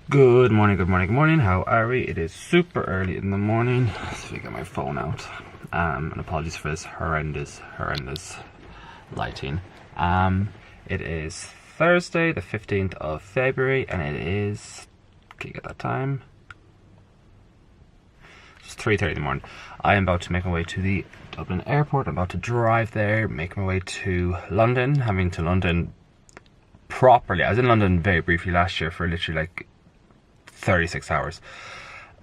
Good morning, good morning, good morning. How are we? It is super early in the morning. Let's get my phone out. And apologies for this horrendous lighting. It is Thursday, the 15th of February, and it is, can you get that time? It's 3:30 in the morning. I am about to make my way to the Dublin airport. I'm about to drive there, make my way to London. Having to London properly. I was in London very briefly last year for literally like 36 hours,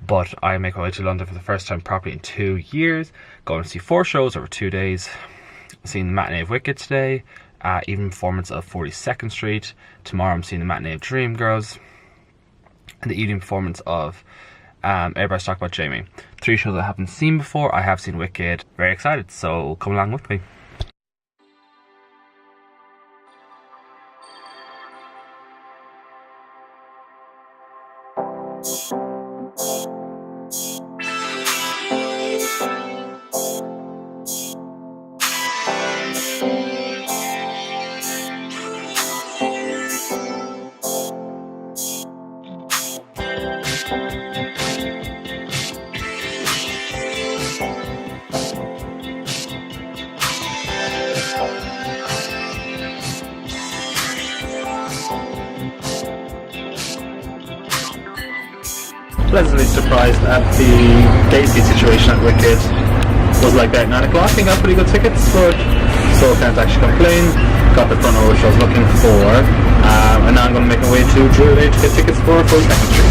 but I make my way to London for the first time properly in 2 years. Going to see 4 shows over 2 days. Seeing the matinee of Wicked today, evening performance of 42nd Street. Tomorrow I'm seeing the matinee of Dreamgirls and the evening performance of Everybody's Talking About Jamie. 3 shows I haven't seen before. I have seen Wicked. Very excited, so come along with me. Pleasantly surprised at the Dayseating situation at Wicked. Was like that 9 o'clock. I got pretty good tickets, but so can't actually complain. Got the front row which I was looking for, and now I'm going to make my way to Drury to get tickets for 42nd Street.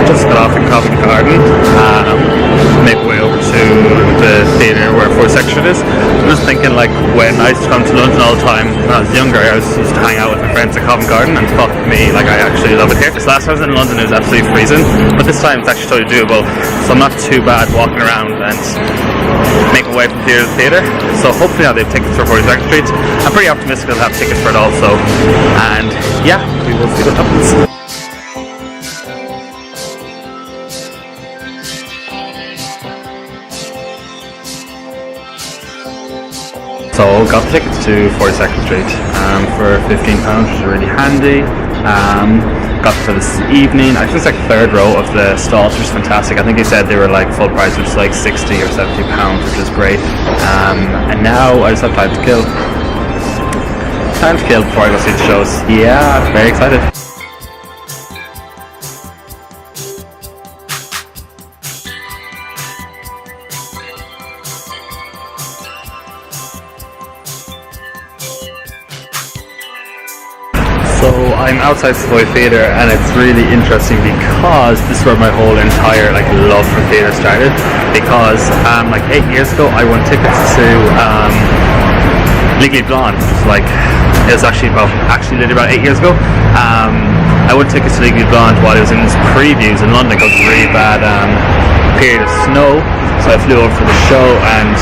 Just got off in Covent Garden, make my way over to the theatre where 42nd Street is. I'm just thinking, like, when I used to come to London all the time when I was younger, I used to hang out with my friends at Covent Garden, and fuck me, like, I actually love it here. This last time I was in London it was absolutely freezing, but this time it's actually totally doable, so I'm not too bad walking around and make my way from theatre to theatre. So hopefully now they have tickets for 42nd Street. I'm pretty optimistic they'll have tickets for it also, and yeah, we will see what happens. So got tickets to 42nd Street for £15, which is really handy. Got for this evening. I think it's like third row of the stalls, which is fantastic. I think they said they were like full price, which is like £60 or £70, which is great. And now I just have time to kill. Time to kill before I go see the shows. Yeah, very excited. So I'm outside Savoy Theatre, and it's really interesting because this is where my whole entire love for theatre started. Because like 8 years ago I won tickets to Legally Blonde. It was actually literally about 8 years ago. I won tickets to Legally Blonde while I was in its previews in London because it was a really bad period of snow. So I flew over for the show, and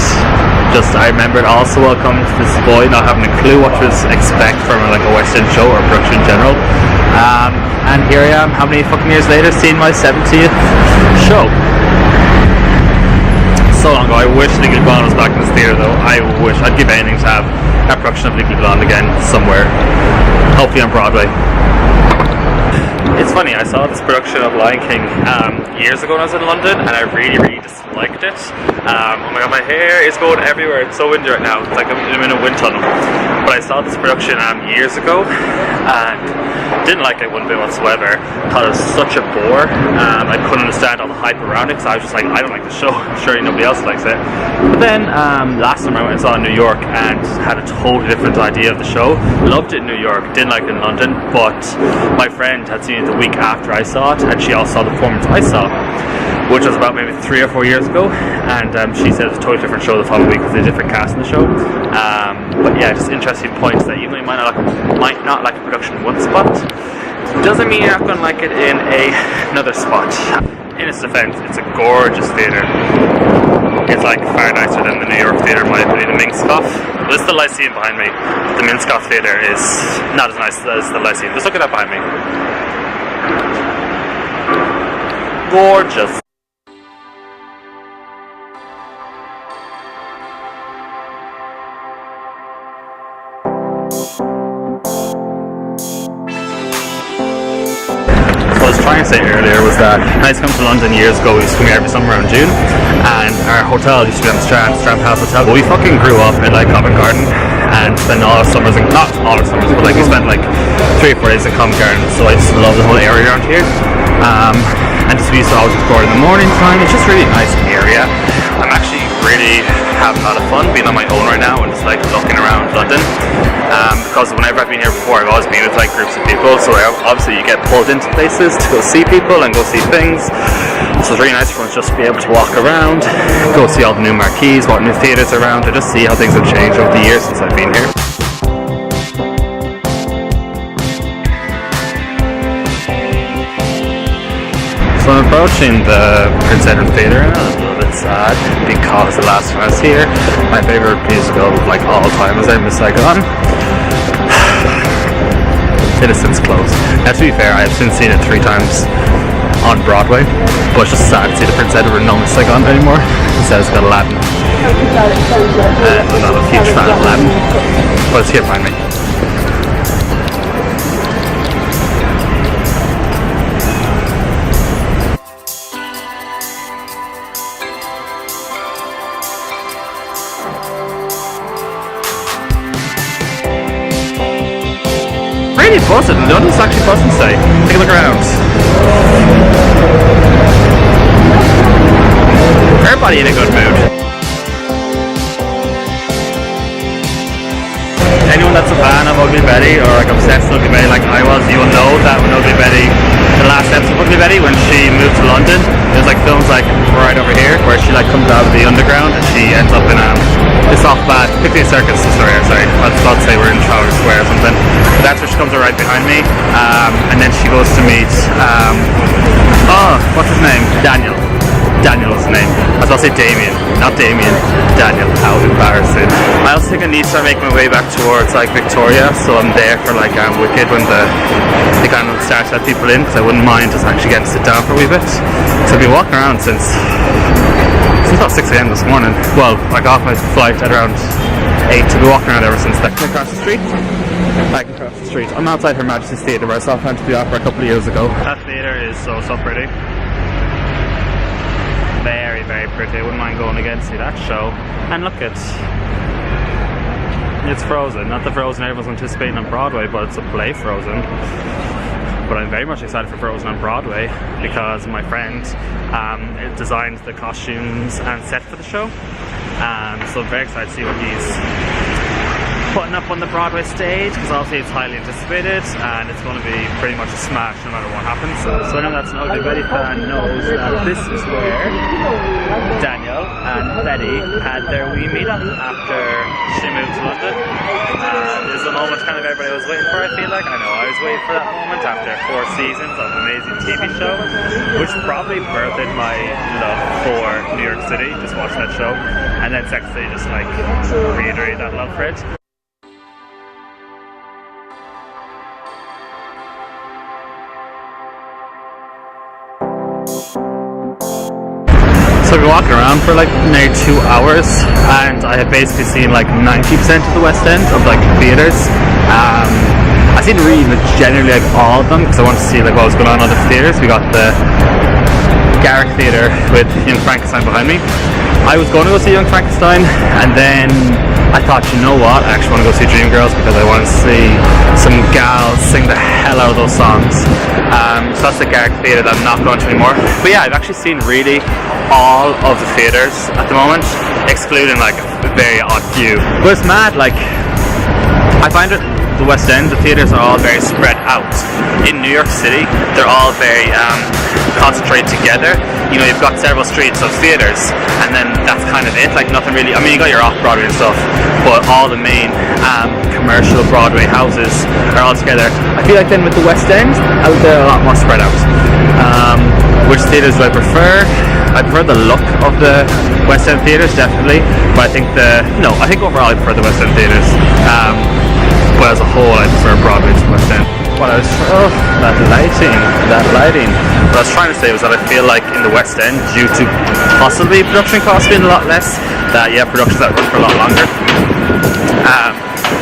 I remember it all so well coming to this boy, not having a clue what to expect from a West End show or production in general. And here I am, how many fucking years later, seeing my 70th show. So long ago. I wish Legally Blonde was back in this theatre though. I wish. I'd give anything to have a production of Legally Blonde again somewhere. Hopefully on Broadway. It's funny, I saw this production of Lion King years ago when I was in London, and I really disliked it. Oh my god, my hair is going everywhere. It's so windy right now. It's like I'm in a wind tunnel. But I saw this production years ago and didn't like it one bit whatsoever. Thought it was such a bore. I couldn't understand all the hype around it, because I was just like, I don't like the show. I'm sure nobody else likes it. But then last time I went and saw it in New York and had a totally different idea of the show. Loved it in New York, didn't like it in London, but my friend had seen it the week after I saw it, and she also saw the performance I saw, which was about maybe 3 or 4 years ago, and she said it was a totally different show the following week with a different cast in the show. But yeah, just interesting points that even though you might not like a production in one spot, doesn't mean you're not going to like it in another spot. In its defense, it's a gorgeous theatre. It's far nicer than the New York theatre, in my opinion, the Minx stuff. This is the Lyceum behind me. The Minskoff Theatre is not as nice as the Lyceum. Just look at that behind me. Gorgeous. What I was trying to say earlier was that when I used to come to London years ago, we used to come here every summer around June, and our hotel used to be on the Strand House Hotel. But we fucking grew up in like Covent Garden and spent all our summers, not all our summers, but like we spent like 3 or 4 days in Covent Garden, so I just love the whole area around here. And just we used to always explore in the morning time. It's just really a nice area. I'm actually really having a lot of fun being on my own right now and just like looking around London. Because whenever I've been here before, I've always been with like groups of people, so obviously you get pulled into places to go see people and go see things. So it's really nice for us just to be able to walk around, go see all the new marquees, what new theatres are around, and just see how things have changed over the years since I've been here. So I'm approaching the Prince Edward Theatre and I'm a little bit sad because the last time I was here, my favourite musical of like all time was Miss Saigon. It has since closed. Now to be fair, I have since seen it 3 times on Broadway, but it's just sad to see the Prince Edward and no Miss Saigon anymore. Instead it's got Aladdin. I'm not a huge fan of Aladdin, but it's here behind me. Really buzzing. London's actually buzzing today. Take a look around. Everybody in a good mood. Anyone that's a fan of Ugly Betty or like obsessed with Ugly Betty like I was, you will know that when Ugly Betty, the last episode of Ugly Betty, when she moved to London, there's like films like right over here where she like comes out of the underground and she ends up in it's off bad, Piccadilly Circus, sorry, I was about to say we're in Trafalgar Square or something. But that's where she comes right behind me, and then she goes to meet, what's his name? Daniel is his name. I was about to say Damien, not Damien, Daniel. How embarrassing. I also think I need to start making my way back towards like Victoria, so I'm there for like Wicked when they kind of start to let people in, because I wouldn't mind just actually getting to sit down for a wee bit. So I've been walking around since about 6 AM this morning. Well, I got off my flight at around 8, so I've been walking around ever since then. Across the street. Back across the street. I'm outside Her Majesty's Theatre where I saw Phantom of the Opera a couple of years ago. That theatre is so pretty. Very, very pretty. I wouldn't mind going again to see that show. And look, it's Frozen. Not the Frozen everyone's anticipating on Broadway, but it's a play Frozen. But I'm very much excited for Frozen on Broadway because my friend designed the costumes and set for the show. So I'm very excited to see what he's putting up on the Broadway stage, because obviously it's highly anticipated and it's going to be pretty much a smash no matter what happens. So anyone that's an Ugly Betty fan knows that this is where Daniel and Betty had their wee meet-up after she moved to London. This is a moment kind of everybody was waiting for, I feel like. I know I was waiting for that moment after 4 seasons of an amazing TV show, which probably birthed my love for New York City, just watching that show, and then Sex and the City just like reiterated that love for it. So I've been walking around for like nearly 2 hours and I have basically seen like 90% of the West End of like theatres. I've seen really generally like all of them because I wanted to see like what was going on in other theatres. We got the Garrick Theatre with Young Frankenstein behind me. I was going to go see Young Frankenstein and then I thought, you know what, I actually want to go see Dreamgirls because I want to see some gals sing the hell out of those songs. So that's the Garrick Theatre that I'm not going to anymore. But yeah, I've actually seen really all of the theatres at the moment, excluding like a very odd few. But it's mad, like, I find it, the West End, the theatres are all very spread out. In New York City, they're all very concentrated together. You know, you've got several streets of theatres, and then that's kind of it, like nothing really, I mean, you got your off-Broadway and stuff, but all the main commercial Broadway houses are all together. I feel like then with the West End, they're a lot more spread out. which theatres do I prefer? I prefer the look of the West End theatres, definitely. But I think I think overall I prefer the West End theatres. But as a whole, I prefer Broadway to West End. What I was that lighting. What I was trying to say was that I feel like in the West End, due to possibly production costs being a lot less, that productions that run for a lot longer.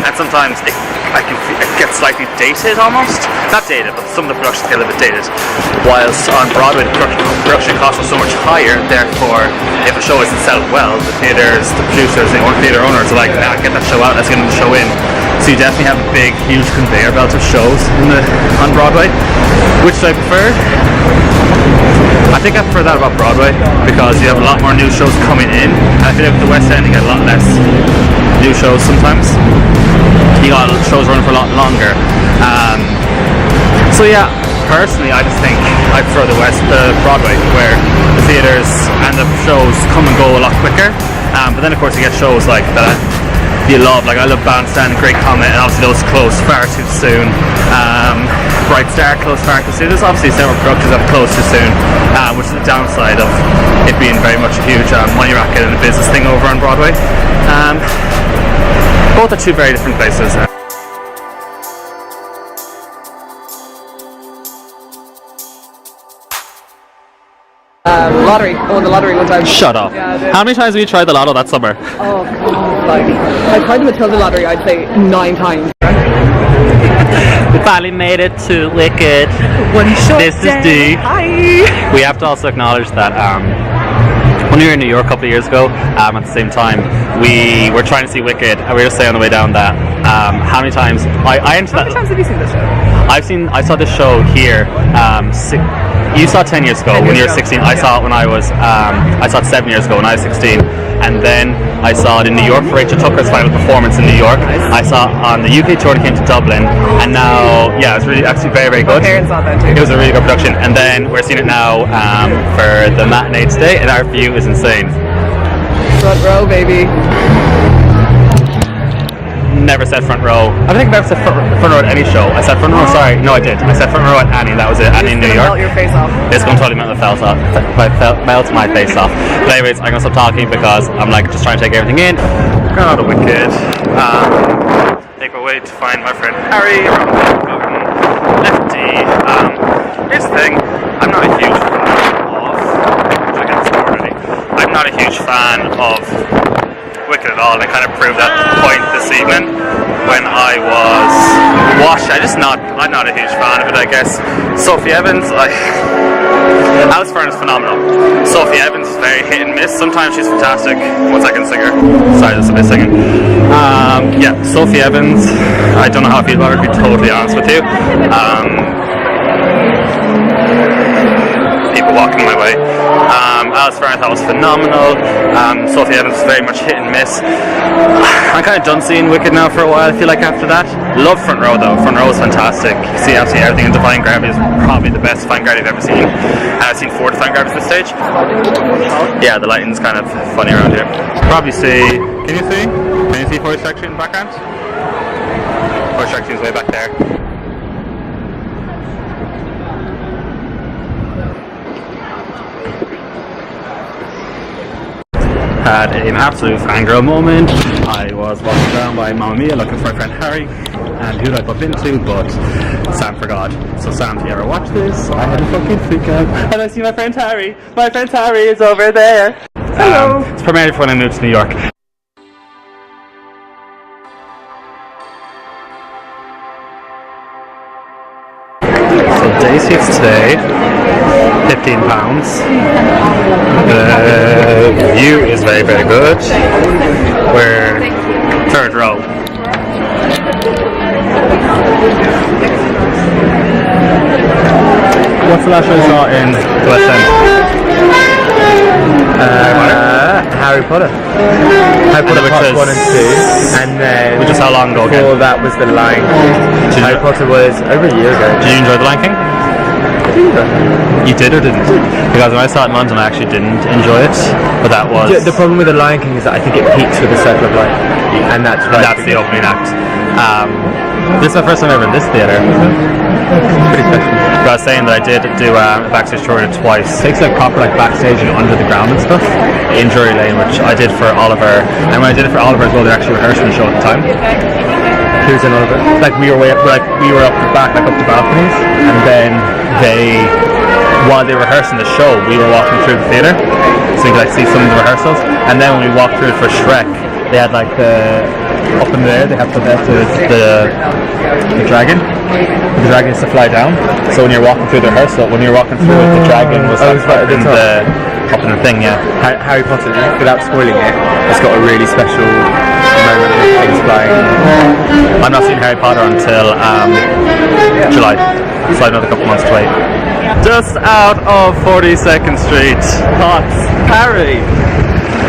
And sometimes it gets slightly dated almost. Not dated, but some of the productions get a little bit dated. Whilst on Broadway, the production costs are so much higher, therefore, if a show isn't selling well, the theatres, the producers, the theatre owners are like, nah, get that show out, let's get the show in. So you definitely have a big, huge conveyor belt of shows on Broadway. Which do I prefer? I think I prefer that about Broadway, because you have a lot more new shows coming in. And I feel like with the West End, you get a lot less new shows sometimes. You got shows running for a lot longer. So yeah, personally, I just think I prefer the Broadway, where the theatres and the shows come and go a lot quicker. But then of course you get shows like that you love, like I love Bandstand and Great Comet, and obviously those close far too soon. Bright Star closed far too soon. There's obviously several productions that closed too soon, which is the downside of it being very much a huge money racket and a business thing over on Broadway. Both are two very different places. Lottery. I won the lottery one time. Shut up. Yeah, I did. How many times have you tried the lotto that summer? Oh god, like I tried the Matilda lottery, I'd say 9 times. We finally made it to Wicked. This is D. Hi. We have to also acknowledge that when we were in New York a couple of years ago, at the same time, we were trying to see Wicked, and we were just saying on the way down that how many times How many times have you seen this show? I saw this show here. You saw it 10 years ago when you were 16. I saw it when I saw it 7 years ago when I was 16. And then I saw it in New York for Rachel Tucker's final performance in New York. I saw it on the UK tour that came to Dublin. And now, yeah, it was really actually very, very good. My parents saw that too. It was a really good production. And then we're seeing it now for the matinee today, and our view is insane. Front row, baby. Never said front row. I don't think I've ever said front row at any show. I said front row, sorry. No, I did. I said front row at Annie. That was it. Annie in New York. Melt your face off. It's going to totally melt my face off. But anyways, I'm going to stop talking because I'm like just trying to take everything in. Going out of Wicked. Make my way to find my friend Harry. Lefty. Here's the thing. I'm not a huge fan of Wicked at all. I kind of proved that point this evening when I was watching. I'm not a huge fan of it, I guess. Sophie Evans, Alice Fern is phenomenal. Sophie Evans is very hit and miss. Sometimes she's fantastic. 1 second, singer. Sorry, just a bit singing. Yeah, Sophie Evans, I don't know how I feel about her, to be totally honest with you. People walking my way. Alice Fern I thought was phenomenal. Sophie Evans was very much hit and miss. I'm kind of done seeing Wicked now for a while, I feel like, after that. Love Front Row though. Front Row is fantastic. You see absolutely everything, and Defying Gravity is probably the best Defying Gravity I've ever seen. And I've seen 4 Defying Gravities at this stage. Yeah, the lighting's kind of funny around here. Probably see. Can you see? Can you see Voice Action in the background? Voice Action is way back there. Had an absolute fangirl moment. I was walking around by Mamma Mia looking for my friend Harry, and who did I bump into? But Sam forgot. So Sam, if you ever watch this, I had a fucking freak out. And I see my friend Harry. My friend Harry is over there. Hello. It's primarily for when I moved to New York. So day seats today, £15. The view is very, very good. We're 3rd row. What's the last show you saw in the West End? Harry Potter. Harry Potter Part 1 and 2, and then Which is how long ago again? before that was The Lion King. Harry Potter was over a year ago. Did you enjoy The Lion King? You did or didn't? Because when I saw it in London, I actually didn't enjoy it, but that was... The problem with The Lion King is that I think it peaks with the Circle of Life, and that's right. That's the opening act. This is the first time ever in this theatre. Pretty special. But I was saying that I did do a backstage tour twice. It takes like proper like backstage and under the ground and stuff. In Drury Lane, which I did for Oliver, and when I did it for Oliver as well, they're actually rehearsing the show at the time. Who's in Oliver? Like we were up the back, like up the balconies, and then while they were rehearsing the show, we were walking through the theatre, so you could like see some of the rehearsals. And then when we walked through it for Shrek, they had like up in there, they have the dragon. The dragon is to fly down. So when you're walking through the rehearsal, when you're walking through it, the dragon was up in the thing, yeah. Harry Potter, without spoiling it, it's got a really special moment with things flying. I'm not seeing Harry Potter until July, so I have another couple months to wait. Just out of 42nd Street, Thoughts, Harry.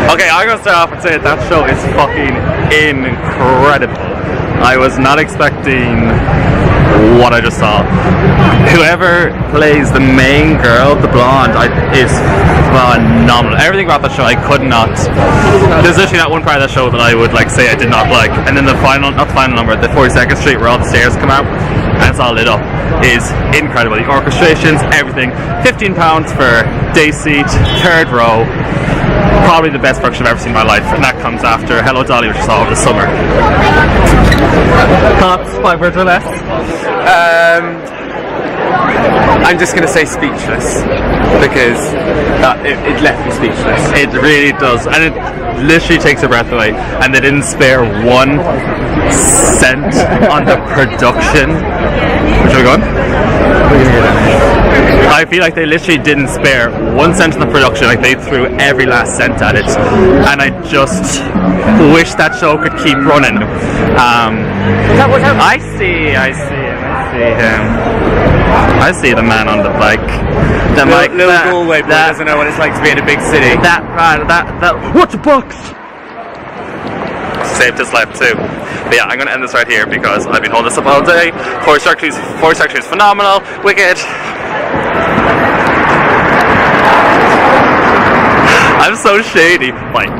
Okay, I'm gonna start off and say that show is fucking incredible. I was not expecting what I just saw. Whoever plays the main girl, the blonde, is phenomenal. Everything about the show I could not. There's literally not one part of the show that I would like say I did not like. And then the final, not the final number, the 42nd Street where all the stairs come out and it's all lit up, is incredible. The orchestrations, everything. £15 for day seat, third row. Probably the best production I've ever seen in my life, and that comes after Hello Dolly, which I saw over the summer. Thoughts, 5 words or less? I'm just going to say speechless, because it left me speechless. It really does, and it literally takes a breath away, and they didn't spare 1 cent on the production. Which are we going? I feel like they literally didn't spare 1 cent on the production, like they threw every last cent at it, and I just wish that show could keep running. I see him. I see the man on the bike. The little Galway boy doesn't know what it's like to be in a big city. What's a box? Saved his life too. But yeah, I'm going to end this right here because I've been holding this up all day. Voice acting is phenomenal. Wicked. I'm so shady. Bye.